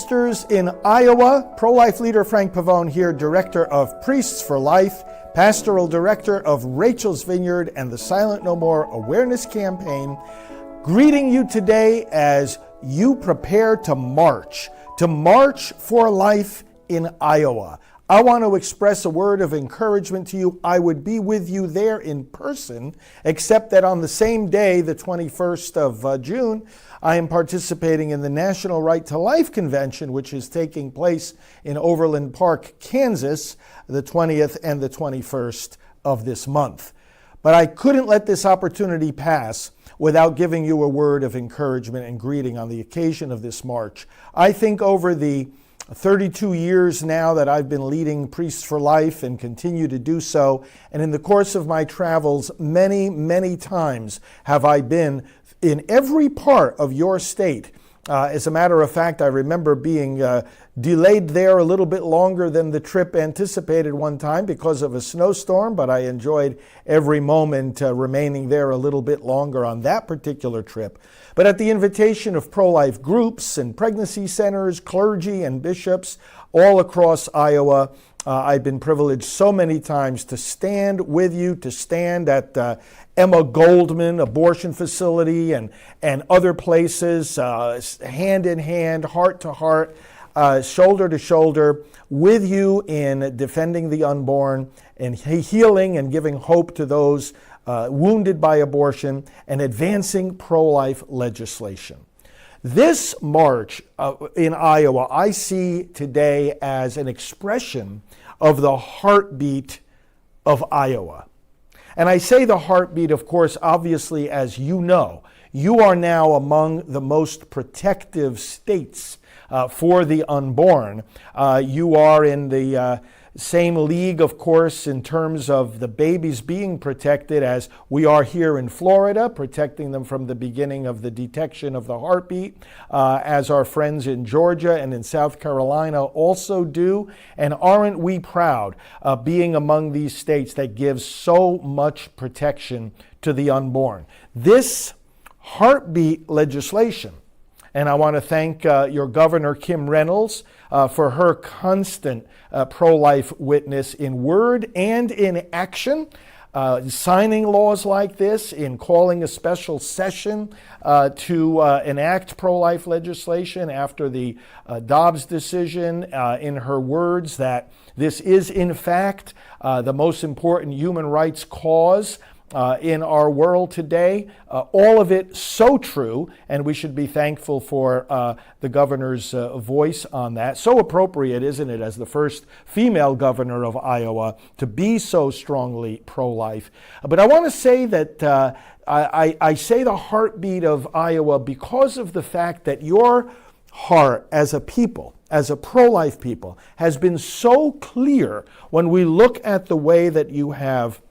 sisters in Iowa. Pro-life leader Frank Pavone here, director of Priests for Life, pastoral director of Rachel's Vineyard and the Silent No More Awareness Campaign, greeting you today as you prepare to march for life in Iowa. I want to express a word of encouragement to you. I would be with you there in person, except that on the same day, the 21st of June, I am participating in the National Right to Life Convention, which is taking place in Overland Park, Kansas, the 20th and the 21st of this month. But I couldn't let this opportunity pass without giving you a word of encouragement and greeting on the occasion of this march. I think over the 32 years now that I've been leading Priests for Life and continue to do so, and in the course of my travels, many times have I been in every part of your state. As a matter of fact, I remember being delayed there a little bit longer than the trip anticipated one time because of a snowstorm, but I enjoyed every moment remaining there a little bit longer on that particular trip. But at the invitation of pro-life groups and pregnancy centers, clergy and bishops all across Iowa, I've been privileged so many times to stand with you, to stand at Emma Goldman abortion facility and other places, hand in hand, heart to heart, shoulder to shoulder, with you in defending the unborn and healing and giving hope to those wounded by abortion and advancing pro-life legislation. This march in Iowa, I see today as an expression of the heartbeat of Iowa. And I say the heartbeat, of course, obviously, as you know, you are now among the most protective states for the unborn. You are in the same league, of course, in terms of the babies being protected as we are here in Florida, protecting them from the beginning of the detection of the heartbeat, as our friends in Georgia and in South Carolina also do. And aren't we proud being among these states that give so much protection to the unborn? This heartbeat legislation, and I want to thank your Governor, Kim Reynolds, for her constant pro-life witness in word and in action, signing laws like this, in calling a special session to enact pro-life legislation after the Dobbs decision, in her words that this is in fact the most important human rights cause in our world today. All of it so true, and we should be thankful for the governor's voice on that. So appropriate, isn't it, as the first female governor of Iowa to be so strongly pro-life. But I want to say that I say the heartbeat of Iowa because of the fact that your heart as a people, as a pro-life people, has been so clear when we look at the way that you have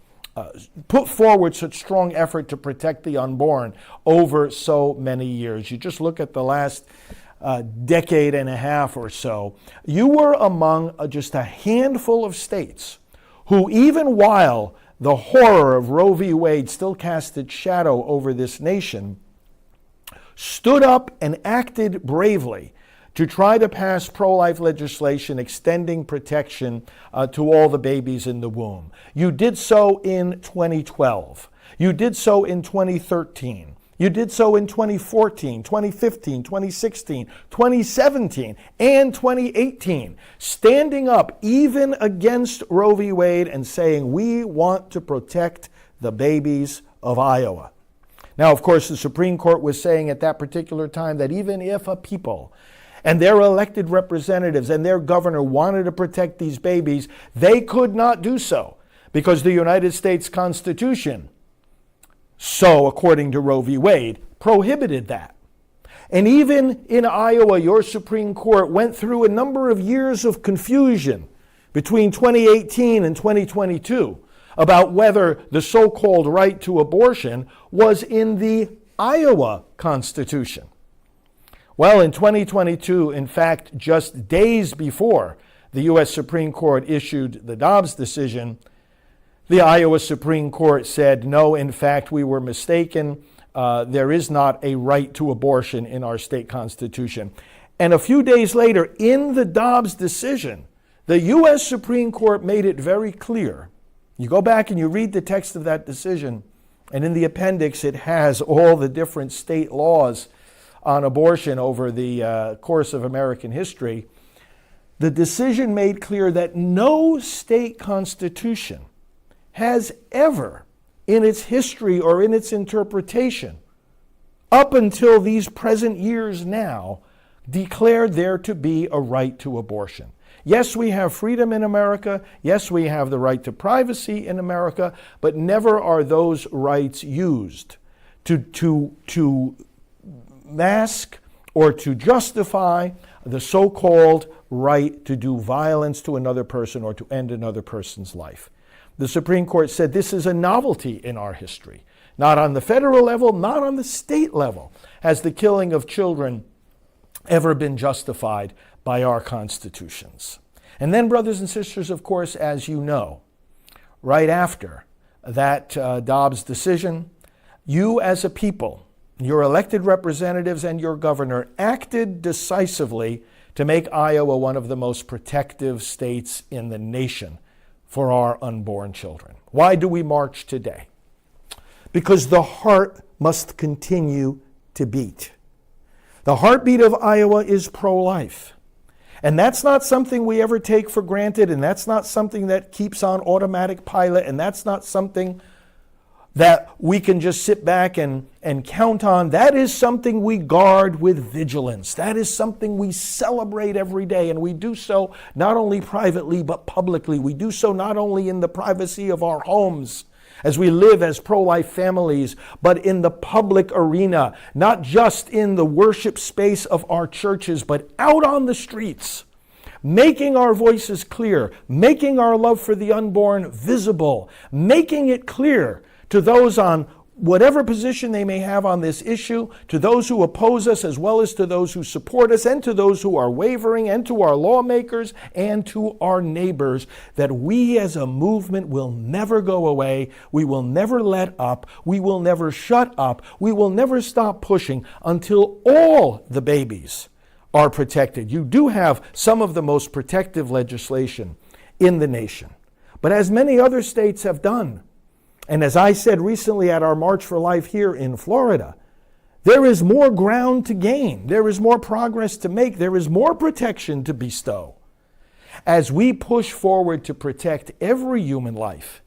put forward such strong effort to protect the unborn over so many years. You just look at the last decade and a half or so. You were among just a handful of states who, even while the horror of Roe v. Wade still cast its shadow over this nation, stood up and acted bravely to try to pass pro-life legislation extending protection to all the babies in the womb. You did so in 2012. You did so in 2013. You did so in 2014, 2015, 2016, 2017, and 2018, standing up even against Roe v. Wade and saying, we want to protect the babies of Iowa. Now, of course, the Supreme Court was saying at that particular time that even if a people and their elected representatives and their governor wanted to protect these babies, they could not do so because the United States Constitution, so according to Roe v. Wade, prohibited that. And even in Iowa, your Supreme Court went through a number of years of confusion between 2018 and 2022 about whether the so-called right to abortion was in the Iowa Constitution. Well, in 2022, in fact, just days before the U.S. Supreme Court issued the Dobbs decision, the Iowa Supreme Court said, no, in fact, we were mistaken. There is not a right to abortion in our state constitution. And a few days later, in the Dobbs decision, the U.S. Supreme Court made it very clear. You go back and you read the text of that decision, and in the appendix it has all the different state laws on abortion over the course of American history. The decision made clear that no state constitution has ever, in its history or in its interpretation, up until these present years now, declared there to be a right to abortion. Yes, we have freedom in America. Yes, we have the right to privacy in America, but never are those rights used to mask or to justify the so-called right to do violence to another person or to end another person's life. The Supreme Court said this is a novelty in our history. Not on the federal level, not on the state level has the killing of children ever been justified by our constitutions. And then, brothers and sisters, of course, as you know, right after that Dobbs decision, you as a people, your elected representatives and your governor acted decisively to make Iowa one of the most protective states in the nation for our unborn children. Why do we march today? Because the heart must continue to beat. The heartbeat of Iowa is pro-life. And that's not something we ever take for granted, and that's not something that keeps on automatic pilot, and that's not something that we can just sit back and count on. That is something we guard with vigilance. That is something we celebrate every day, and we do so not only privately but publicly. We do so not only in the privacy of our homes, as we live as pro-life families, but in the public arena, not just in the worship space of our churches, but out on the streets, making our voices clear, making our love for the unborn visible, making it clear to those on whatever position they may have on this issue, to those who oppose us as well as to those who support us, and to those who are wavering, and to our lawmakers and to our neighbors, that we as a movement will never go away, we will never let up, we will never shut up, we will never stop pushing until all the babies are protected. You do have some of the most protective legislation in the nation. But as many other states have done, and as I said recently at our March for Life here in Florida, there is more ground to gain. There is more progress to make. There is more protection to bestow. As we push forward to protect every human life,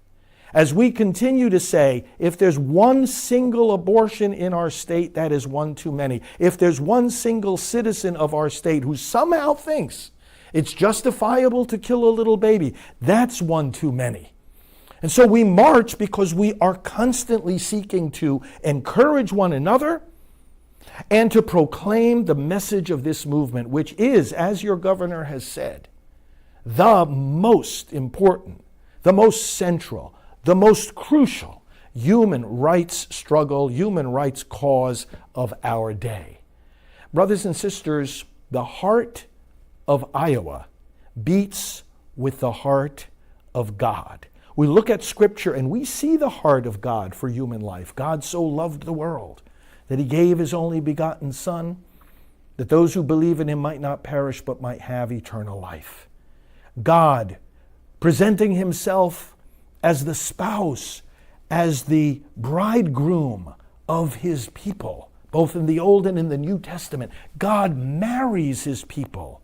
as we continue to say, if there's one single abortion in our state, that is one too many. If there's one single citizen of our state who somehow thinks it's justifiable to kill a little baby, that's one too many. And so we march because we are constantly seeking to encourage one another and to proclaim the message of this movement, which is, as your governor has said, the most important, the most central, the most crucial human rights struggle, human rights cause of our day. Brothers and sisters, the heart of Iowa beats with the heart of God. We look at Scripture and we see the heart of God for human life. God so loved the world that he gave his only begotten Son, that those who believe in him might not perish but might have eternal life. God presenting himself as the spouse, as the bridegroom of his people, both in the Old and in the New Testament. God marries his people.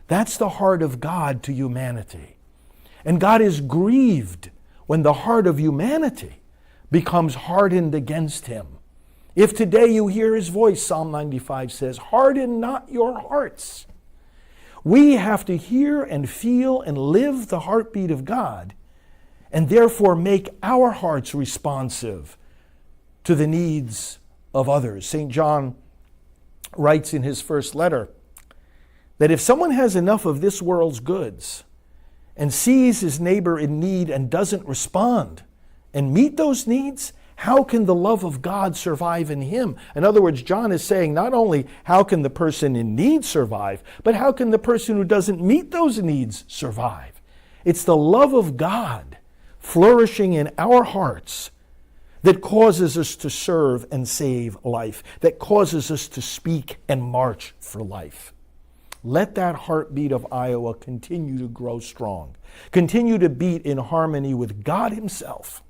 That's the heart of God to humanity. And God is grieved when the heart of humanity becomes hardened against him. If today you hear his voice, Psalm 95 says, harden not your hearts. We have to hear and feel and live the heartbeat of God, and therefore make our hearts responsive to the needs of others. St. John writes in his first letter that if someone has enough of this world's goods and sees his neighbor in need and doesn't respond and meet those needs, how can the love of God survive in him? In other words, John is saying not only how can the person in need survive, but how can the person who doesn't meet those needs survive? It's the love of God flourishing in our hearts that causes us to serve and save life, that causes us to speak and march for life. Let that heartbeat of Iowa continue to grow strong, continue to beat in harmony with God himself.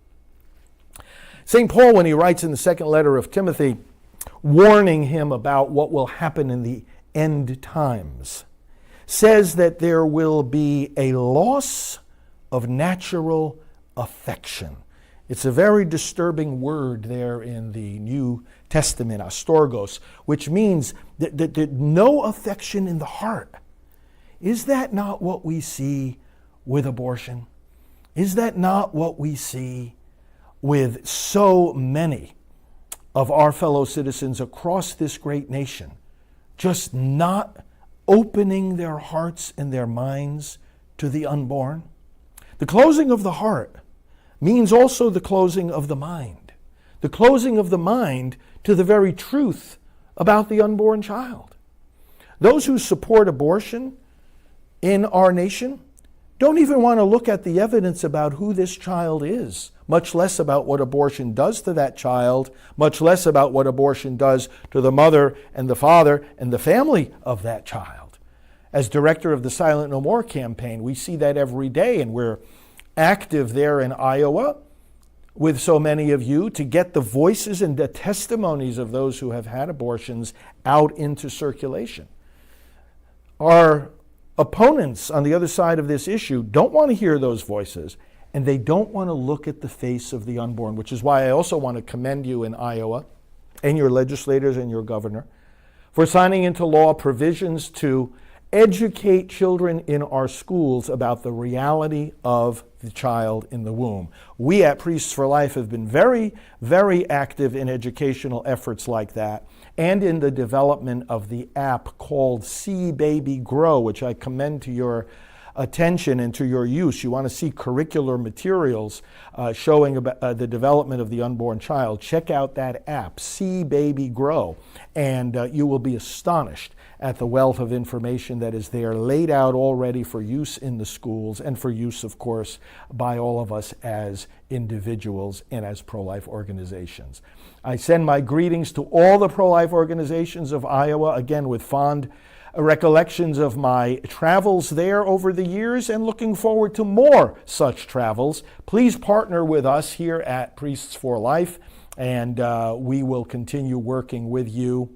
St. Paul, when he writes in the second letter of Timothy, warning him about what will happen in the end times, says that there will be a loss of natural affection. It's a very disturbing word there in the New Testament, astorgos, which means that no affection in the heart. Is that not what we see with abortion? Is that not what we see with so many of our fellow citizens across this great nation, just not opening their hearts and their minds to the unborn? The closing of the heart means also the closing of the mind. The closing of the mind to the very truth about the unborn child. Those who support abortion in our nation don't even want to look at the evidence about who this child is, much less about what abortion does to that child, much less about what abortion does to the mother and the father and the family of that child. As director of the Silent No More campaign, we see that every day, and we're active there in Iowa with so many of you to get the voices and the testimonies of those who have had abortions out into circulation. Our opponents on the other side of this issue don't want to hear those voices, and they don't want to look at the face of the unborn, which is why I also want to commend you in Iowa and your legislators and your governor for signing into law provisions to educate children in our schools about the reality of the child in the womb. We at Priests for Life have been very, very active in educational efforts like that, and in the development of the app called See Baby Grow, which I commend to your attention and to your use. You want to see curricular materials showing about, the development of the unborn child. Check out that app, See Baby Grow, and you will be astonished at the wealth of information that is there, laid out already for use in the schools and for use, of course, by all of us as individuals and as pro-life organizations. I send my greetings to all the pro-life organizations of Iowa, again with fond recollections of my travels there over the years, and looking forward to more such travels. Please partner with us here at Priests for Life, and we will continue working with you,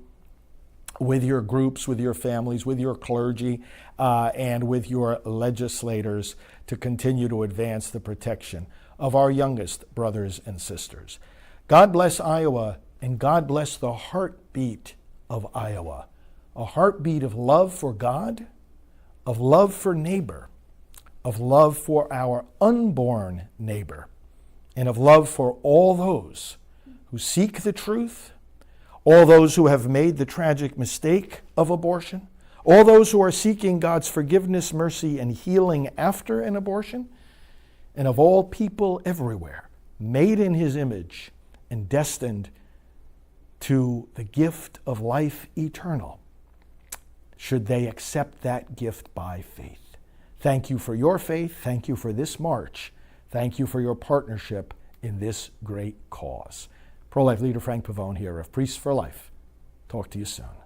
with your groups, with your families, with your clergy, and with your legislators to continue to advance the protection of our youngest brothers and sisters. God bless Iowa, and God bless the heartbeat of Iowa. A heartbeat of love for God, of love for neighbor, of love for our unborn neighbor, and of love for all those who seek the truth, all those who have made the tragic mistake of abortion, all those who are seeking God's forgiveness, mercy, and healing after an abortion, and of all people everywhere, made in His image and destined to the gift of life eternal, should they accept that gift by faith. Thank you for your faith. Thank you for this march. Thank you for your partnership in this great cause. Pro-life leader Frank Pavone here of Priests for Life. Talk to you soon.